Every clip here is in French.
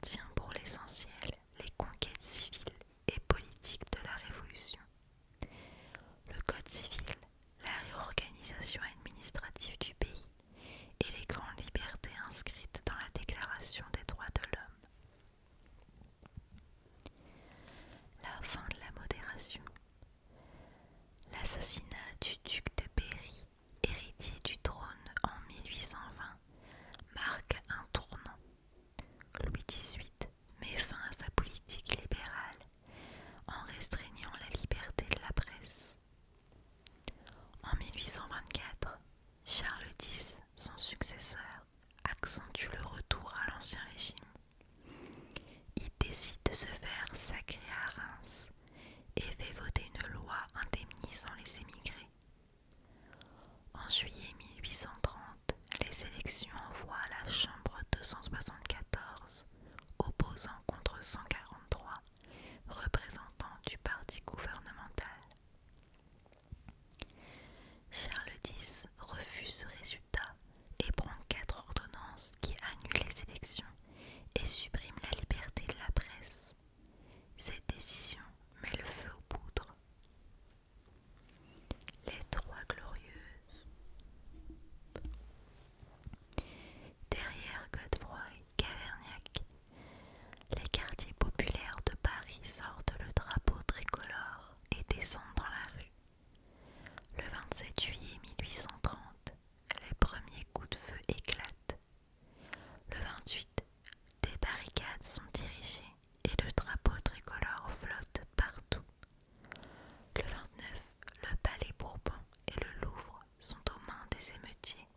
maintient pour l'essentiel les conquêtes civiles et politiques de la Révolution. Le Code civil, la réorganisation administrative du pays et les grandes libertés inscrites dans la Déclaration des droits de l'homme. La fin de la modération. L'assassinat du duc de Berry, héritier du trône en 1820, marque un tournant. Louis XVIII met fin à sa politique libérale en restreignant la liberté de la presse. En 1824, Charles X, son successeur, accentue le retour à l'Ancien Régime. Il décide de se faire sacrer à Reims et fait voter une loi indemnisant les émigrés. En juillet 1830, les élections envoient à la Chambre 274, opposant contre 143 représentants du parti gouvernemental. Charles X refuse ce résultat et prend 4 ordonnances qui annulent les élections et suppriment la liberté de la presse. Cette décision met le feu aux poudres. Les Trois Glorieuses. Derrière Godefroy, Cavaignac, les quartiers populaires de Paris sortent le drapeau tricolore et descendent dans la rue. Le 27 juillet 1830, les premiers coups de feu éclatent. Le 28, des barricades sont dirigées et le drapeau tricolore flotte partout. Le 29, le Palais Bourbon et le Louvre sont aux mains des émeutiers.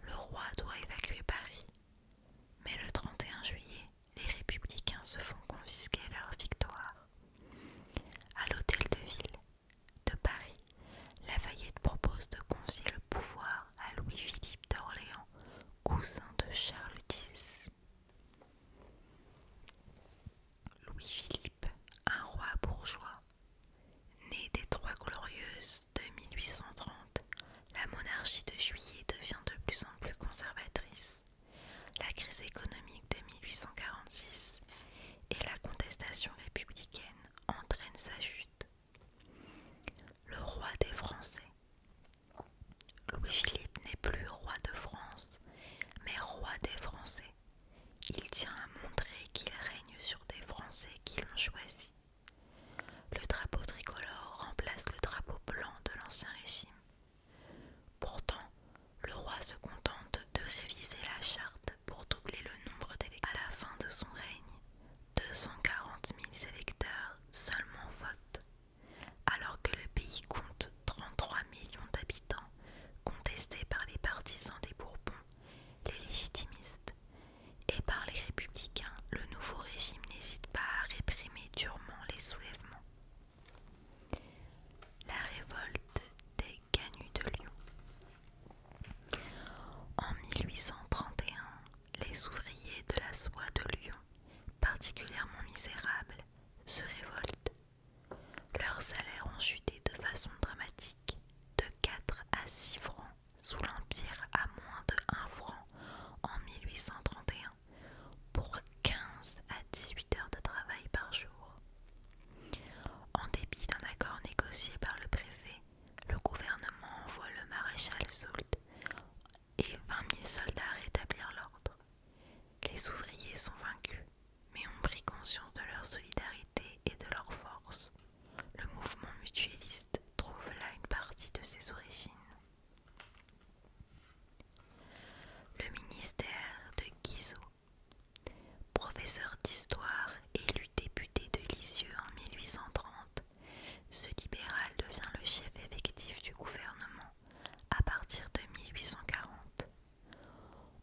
Le roi doit évacuer Paris, mais le 31 juillet, les républicains se font confisquer leur victoire. À l'hôtel de ville de Paris, Lafayette propose de confier le pouvoir à Louis-Philippe d'Orléans, cousin de Charles X. Louis-Philippe, un roi bourgeois. Né des Trois Glorieuses de 1830, la monarchie de Juillet devient de plus en plus conservatrice. La crise économique de 1846 et la contestation républicaine entraînent sa chute. Le roi des Français. Louis-Philippe n'est plus roi de France, mais roi des Français. Il tient à montrer qu'il règne sur des Français qui l'ont choisi. Le drapeau tricolore remplace le drapeau blanc de l'Ancien Régime. Pourtant, le roi se contente de réviser la charte pour doubler le nombre d'électeurs. À la fin de son règne, 240 000 électeurs seulement votent, alors que le pays compte 33 millions d'habitants, contestés par les partisans des Bourbons, les légitimistes, et par les républicains. Le nouveau régime n'hésite pas à réprimer durement les soulèvements. La révolte des Canuts de Lyon. En 1831, les ouvriers de la soie de Lyon, particulièrement misérables, se révoltent. Leurs salaires ont chuté de façon dramatique, de 4 à 6 francs sous l'Empire à moins de 1 franc en 1831, pour 15 à 18 heures de travail par jour. En dépit d'un accord négocié par le préfet, le gouvernement envoie le maréchal Soult et 20 000 soldats rétablir l'ordre. Les ouvriers sont vaincus, mais ont pris conscience de leur solidarité et de leur force. Le mouvement mutualiste trouve là une partie de ses origines. Le ministère de Guizot. Professeur d'histoire, élu député de Lisieux en 1830, ce libéral devient le chef effectif du gouvernement à partir de 1840.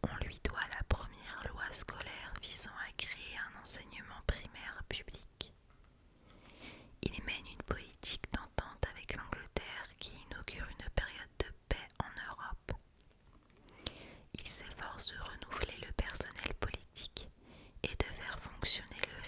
On lui doit la première loi scolaire visant à créer un enseignement primaire public. Il mène une politique d'entente avec l'Angleterre qui inaugure une période de paix en Europe. Il s'efforce de renouveler le personnel politique et de faire fonctionner le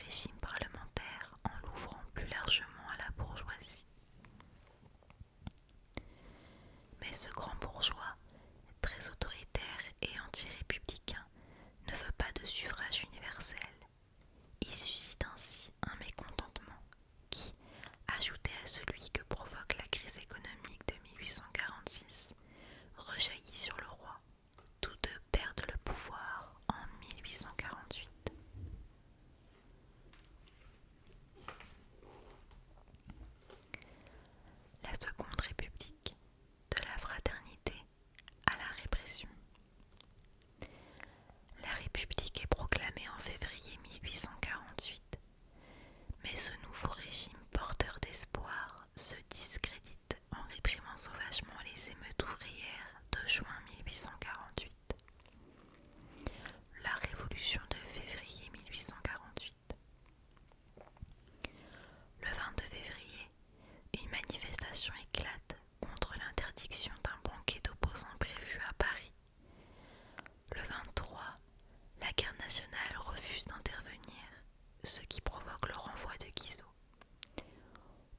ce qui provoque le renvoi de Guizot.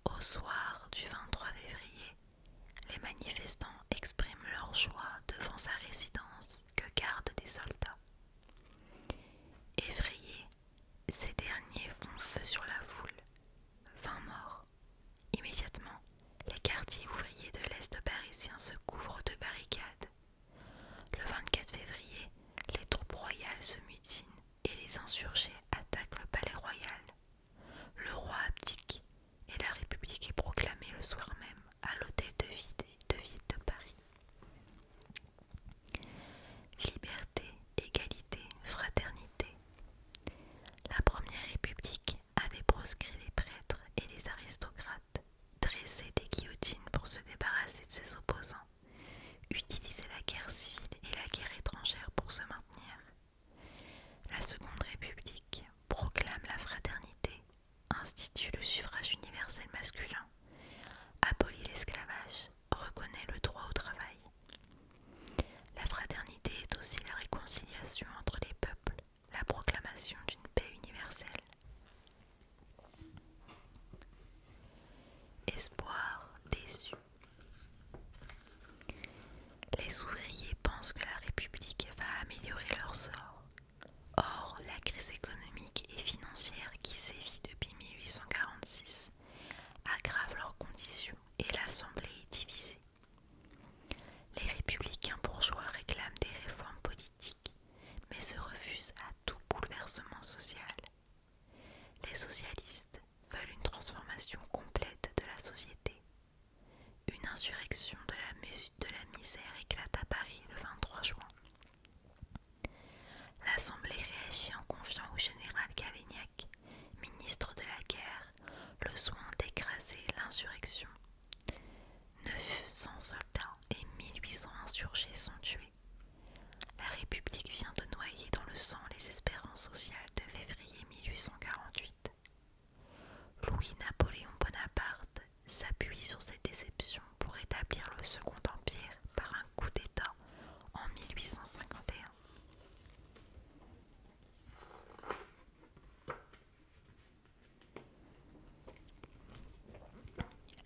Au soir du 23 février, les manifestants expriment leur joie devant sa résidence que gardent des soldats. Effrayés, ces derniers font feu sur la foule. 20 morts. Immédiatement, les quartiers ouvriers de l'Est parisien se couvrent de barricades. Le 24 février, les troupes royales se mutinent et les insurgés attaquent le palais royal. Le roi abdique et la République est proclamée le soir même à l'hôtel de ville de Paris. Liberté, égalité, fraternité. La Première République avait proscrit les prêtres et les aristocrates, dressé des guillotines pour se débarrasser de ses opposants, utilisé la guerre civile et la guerre étrangère pour se maintenir. La Seconde République proclame la fraternité, institue le suffrage universel masculin, abolit l'esclavage, reconnaît le droit au travail. La fraternité est aussi la réconciliation entre les peuples, la proclamation d'une paix universelle. Espoir déçu. Les ouvriers pensent que la République va améliorer leur sort. Or, la crise économique et financière qui sévit depuis 1846 aggrave leurs conditions et l'Assemblée est divisée. Les républicains bourgeois réclament des réformes politiques, mais se refusent à tout bouleversement social. Les socialistes veulent une transformation complète de la société. Une insurrection de la misère éclate à Paris le 23 juin. L'Assemblée réagit en confiant au général Cavaignac, ministre de la guerre, le soin d'écraser l'insurrection. 900 soldats et 1800 insurgés sont tués. La République vient de noyer dans le sang les espérances sociales de février 1848. Louis-Napoléon Bonaparte s'appuie sur cette déception pour établir le Second Empire par un coup d'État en 1851.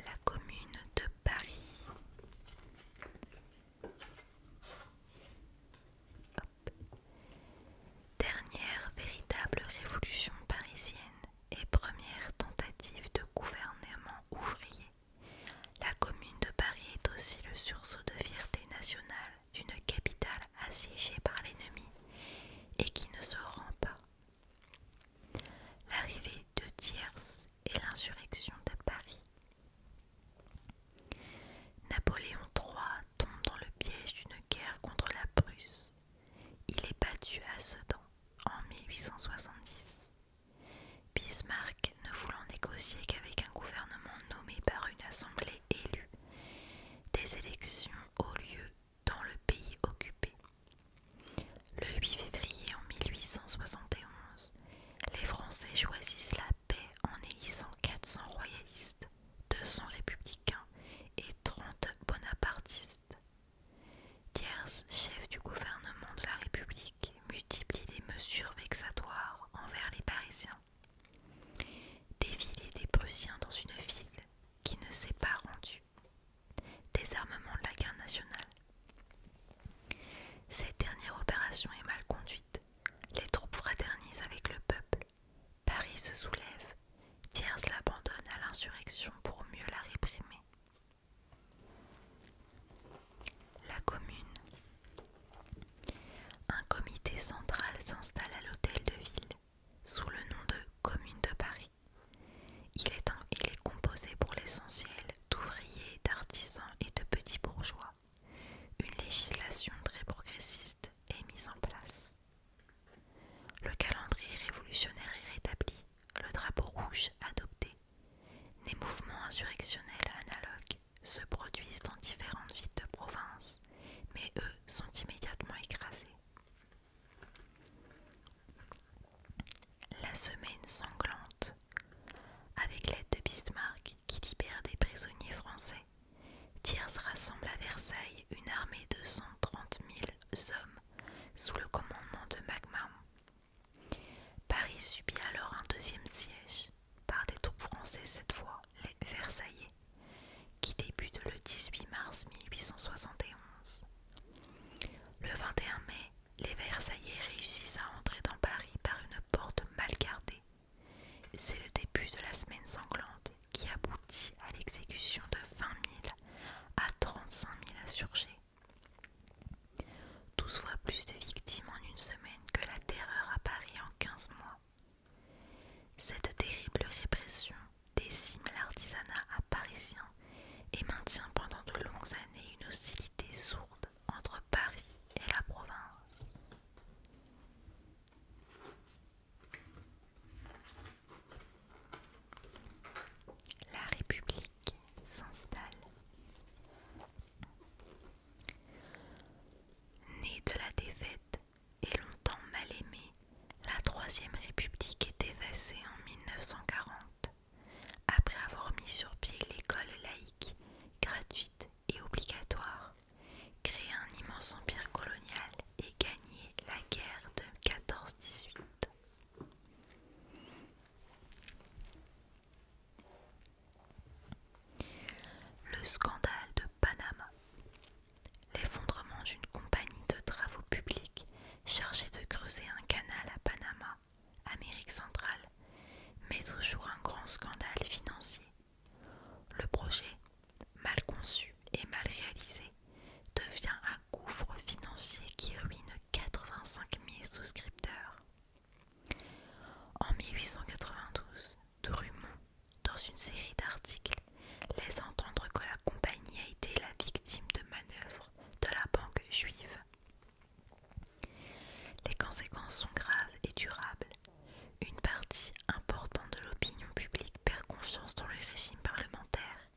La Commune de Paris. Dernière véritable révolution parisienne et première tentative de gouvernement ouvrier, la Commune de Paris est aussi le sursaut de fierté nationale d'une capitale assiégée par l'ennemi et qui ne se rend pas. L'arrivée de Thiers et l'insurrection de Paris. Napoléon III tombe dans le piège d'une guerre contre la Prusse. Il est battu à Sedan en 1870. Bismarck, ne voulant négocier qu'avec un gouvernement nommé par une assemblée élue, des élections ont lieu dans le pays occupé. Le 8 février en 1871, les Français choisissent la paix en élisant 400 royalistes, 200 républicains et 30 bonapartistes. Thiers, chef du gouvernement de la République, multiplie les mesures vexatoires envers les Parisiens. Défilé des Prussiens dans une ville qui ne s'est pas rendue. Désarmement de la guerre nationale. Cette dernière opération est mal conduite. Les troupes fraternisent avec le peuple. Paris se soulève. Thiers l'abandonne à l'insurrection pour mieux la réprimer. La Commune. Un comité central s'installe à l'hôtel de ville, sous le nom de Commune de Paris. Il est composé pour l'essentiel d'ouvriers, d'artisans et de petits bourgeois. Une législation très progressiste est mise en place. Le calendrier révolutionnaire est rétabli, le drapeau rouge adopté. Des mouvements insurrectionnels analogues se produisent dans différentes villes de province, mais eux sont immédiatement écrasés. La semaine sanglante. Avec l'aide de Bismarck qui libère des prisonniers français, Thiers rassemble à Versailles une armée de 130 000 hommes sous le commandement de MacMahon. Paris subit alors un deuxième semaine sanglante qui aboutit à l'exécution de 20 000 à 35 000 insurgés. 12 fois plus de victimes en une semaine que la terreur à Paris en 15 mois. Cette terrible répression décime l'artisanat parisien et maintient pendant de longues années une hostilité sourde entre Paris et la province. La République s'installe. Née de la défaite et longtemps mal aimée, la Troisième République est effacée en 1940, après avoir mis sur pied l'école laïque, gratuite et obligatoire, créé un immense empire colonial et gagné la guerre de 14-18. Le scandale de Panama. L'effondrement d'une compagnie de travaux publics chargée de creuser un canal à Panama, Amérique centrale, met au jour un grand scandale financier. Le projet, mal conçu et mal réalisé, devient un gouffre financier qui ruine 85 000 souscripteurs. En 1892, Drummond, dans une série d'articles, laisse entendre que la compagnie a été la victime de manœuvres de la banque juive. Les conséquences sont graves et durables. Une partie importante de l'opinion publique perd confiance dans le régime parlementaire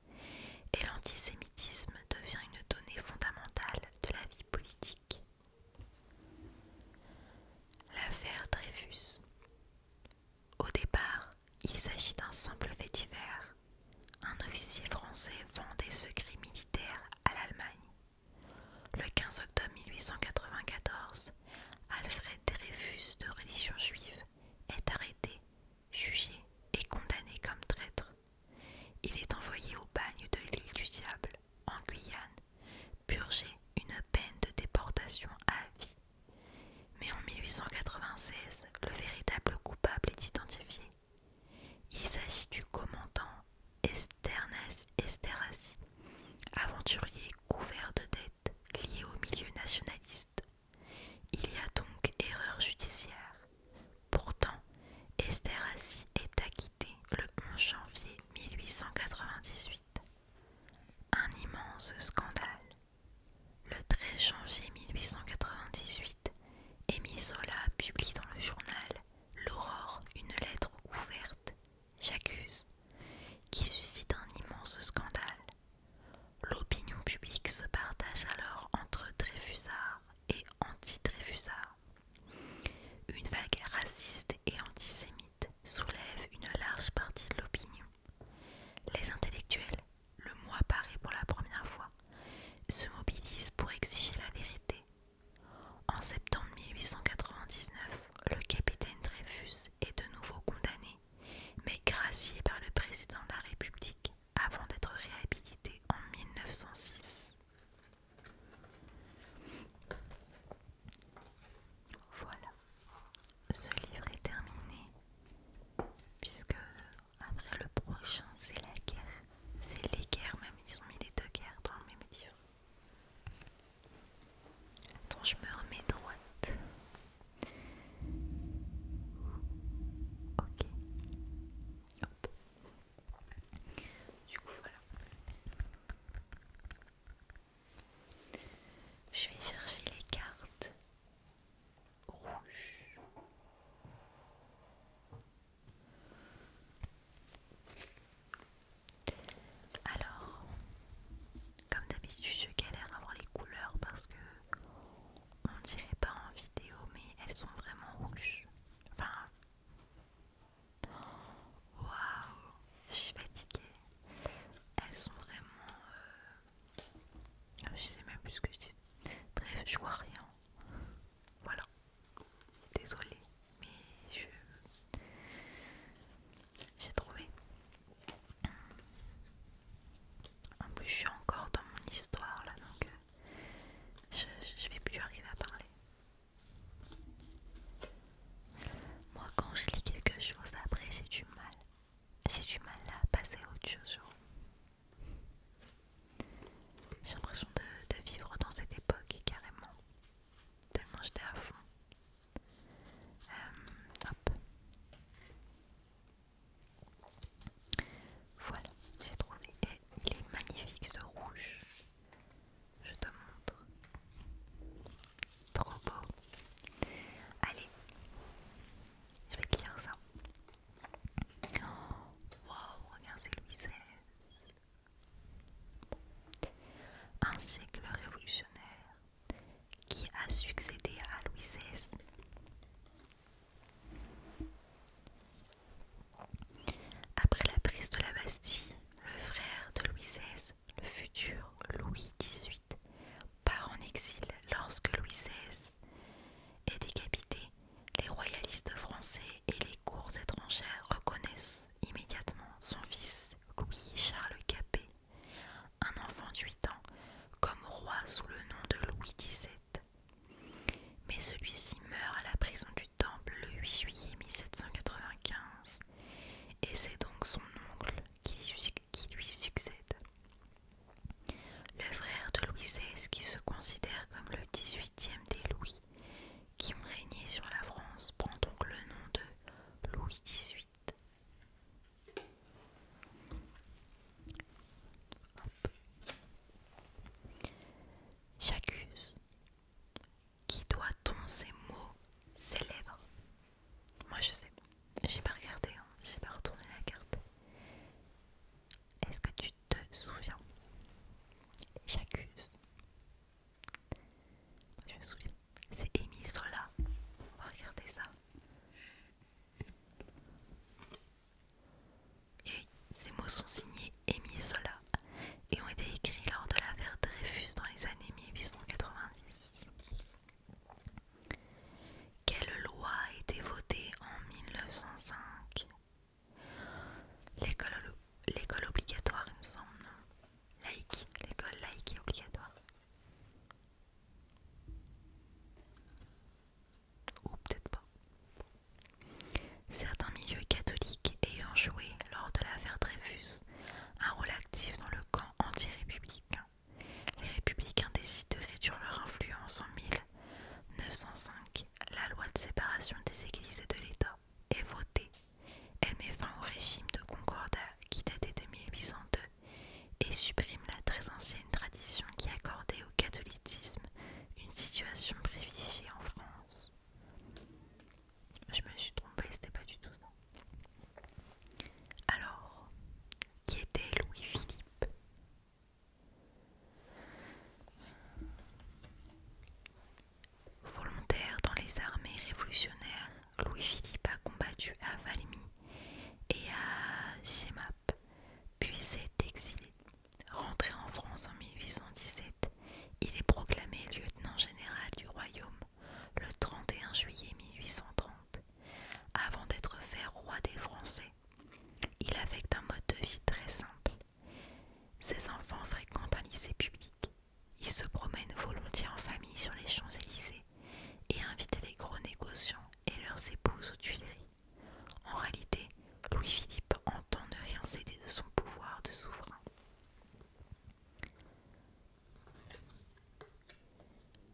et l'antisémitisme devient une donnée fondamentale de la vie politique. L'affaire Dreyfus. Au départ, il s'agit d'un simple fait divers. Un officier français vend des secrets militaires à l'Allemagne. Le 15 octobre 1894, Alfred Dreyfus, de religion juive, est arrêté, jugé et condamné comme traître. Il est envoyé au bagne de l'île du Diable, en Guyane, purger une peine de déportation à vie. Mais en 1896, le véritable coupable est identifié. Il s'agit du commandant Ernest Esterhazy, aventurier couvert de dettes liées au milieu nationaliste. Il y a donc erreur judiciaire. Pourtant, Esterhazy est acquitté le 11 janvier 1898. Un immense scandale. Le 13 janvier 1898, Émile Zola publie dans le journal L'Aurore une lettre ouverte, J'accuse, qui suscite un immense scandale. L'opinion publique se partage alors entre Dreyfusards et anti-Dreyfusards. Une vague raciste et antisémite soulève sont signés Émile Zola et ont été écrits lors de l'affaire Dreyfus dans les années 1890. Quelle loi a été votée en 1905? L'école obligatoire, il me semble, non? Laïque, l'école laïque est obligatoire. Ou peut-être pas. Certains milieux catholiques ayant joué, lors de l'affaire Dreyfus, un rôle actif dans le camp anti-républicain. Les républicains décident de réduire leur influence en 1905. La loi de séparation des églises et de l'État est votée. Elle met fin au régime de concordat qui datait de 1802 et supprime la très ancienne tradition qui accordait au catholicisme une situation privilégiée en France. Je me suis trompée, c'était pas du tout ça. Alors, qui était Louis-Philippe? Volontaire dans les armées révolutionnaires, Louis-Philippe a combattu à Valmy et à Jemmapes, puis s'est exilé. Rentré en France en 1817, il est proclamé lieutenant général du royaume le 31 juillet 1830. Avant d'être fait roi des Français, il affecte un mode de vie très simple. Ses enfants fréquentent un lycée public. Il se promène volontiers en famille sur les Champs-Élysées et invite les gros négociants et leurs épouses aux Tuileries. En réalité, Louis-Philippe entend ne rien céder de son pouvoir de souverain.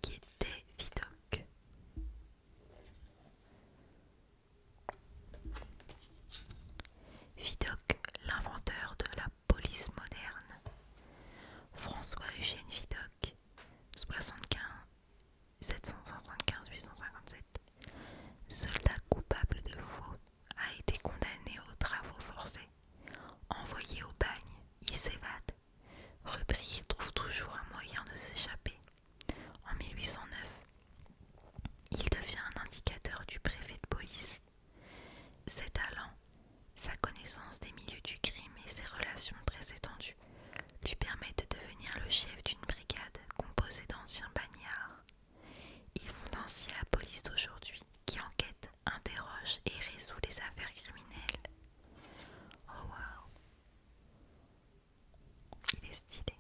Qui était Vidocq? Vidocq, l'inventeur de la police moderne. François-Eugène Vidocq, 775-857, soldat coupable de faux, a été condamné aux travaux forcés. Envoyé au bagne, il s'évade. Repris, il trouve toujours un moyen de s'échapper. En 1809, il devient un indicateur du préfet de police. Ses talents, sa connaissance des milieux du crime et ses relations très étendues lui permettent de devenir le chef d'une brigade composée d'anciens bagnards. Il fonde ainsi la police d'aujourd'hui qui enquête, interroge et résout les affaires criminelles. Oh waouh, il est stylé.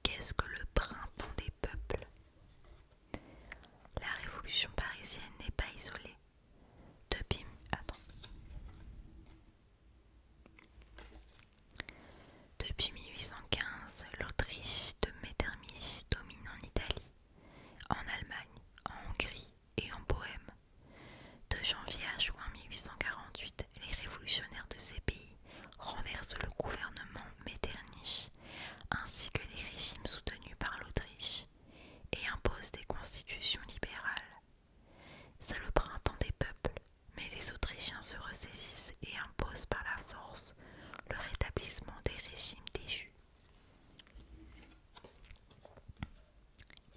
Qu'est-ce que le printemps des peuples? La révolution parisienne n'est pas isolée. Depuis 1815, l'Autriche de Metternich domine en Italie, en Allemagne, en Hongrie et en Bohême. De janvier à juin 1848, les révolutionnaires de ces pays renversent le gouvernement Metternich ainsi que les régimes soutenus par l'Autriche et imposent des constitutions libérales. C'est le printemps des peuples, mais les Autrichiens se ressaisissent et imposent par la force le rétablissement des régimes déchus.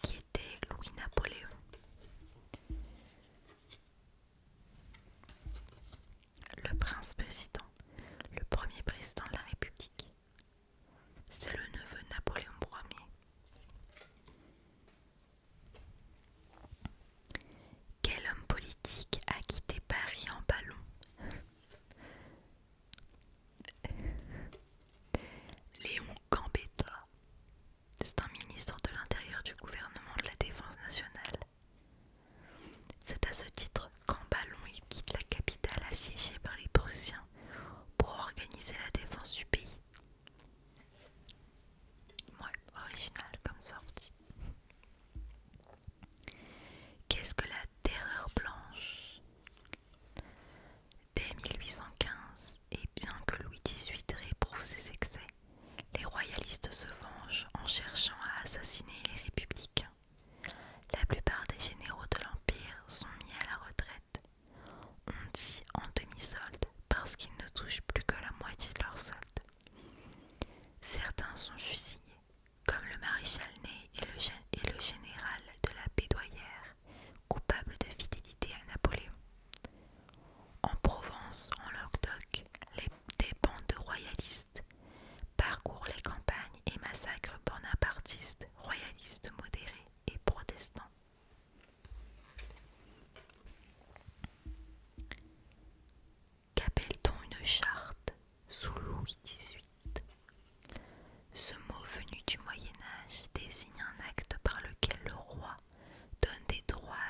Qui était Louis-Napoléon? Le prince-président, le premier président de la République. C'est le neveu de Napoléon Ier. Quel homme politique a quitté Paris en ballon? Léon Gambetta. C'est un ministre de l'Intérieur du gouvernement de la Défense nationale. C'est à ce titre qu'en ballon il quitte la capitale assiégée par les Prussiens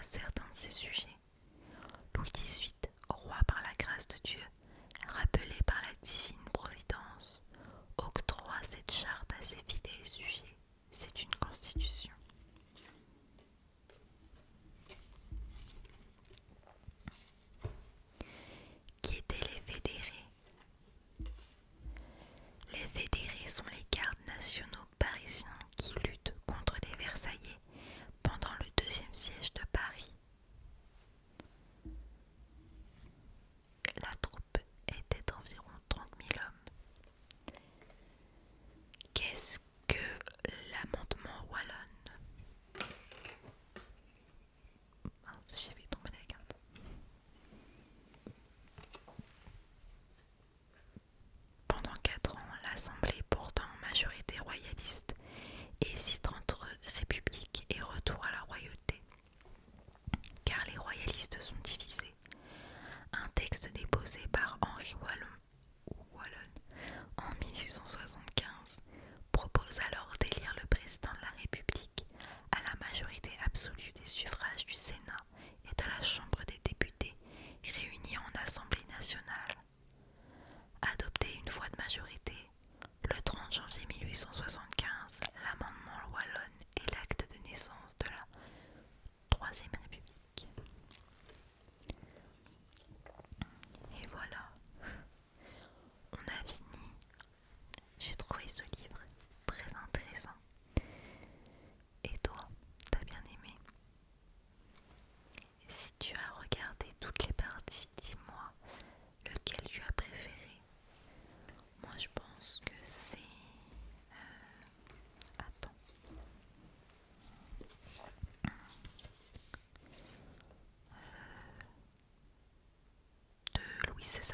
certains de ses sujets. Louis XVIII, roi par la grâce de Dieu, rappelé par la divine providence, octroie cette charte à ses fidèles sujets. C'est une constitution. Qui étaient les fédérés? Les fédérés sont les gardes nationaux parisiens qui luttent contre les Versaillais pendant le deuxième siège de Paris. La troupe était d'environ 30 000 hommes. Qu'est-ce que l'amendement wallonne? J'ai fait tomber la carte. Pendant 4 ans, l'Assemblée, pourtant en majorité royaliste, hésite entre république et retour à la royauté, car les royalistes sont divisés. Un texte déposé par Henri Wallon en 1875 propose alors d'élire le président de la République à la majorité absolue des suffrages du Sénat et de la Chambre des députés réunis en Assemblée nationale. Adopté une fois de majorité, le 30 janvier 1875, l'amendement Wallon est l'acte de naissance de la Troisième République. Et voilà, on a fini. J'ai trouvé ce livre très intéressant. Et toi, t'as bien aimé? Et si tu as regardé toutes les parties, dis-moi lequel tu as préféré. Moi je pense que c'est... Attends. De Louis XVI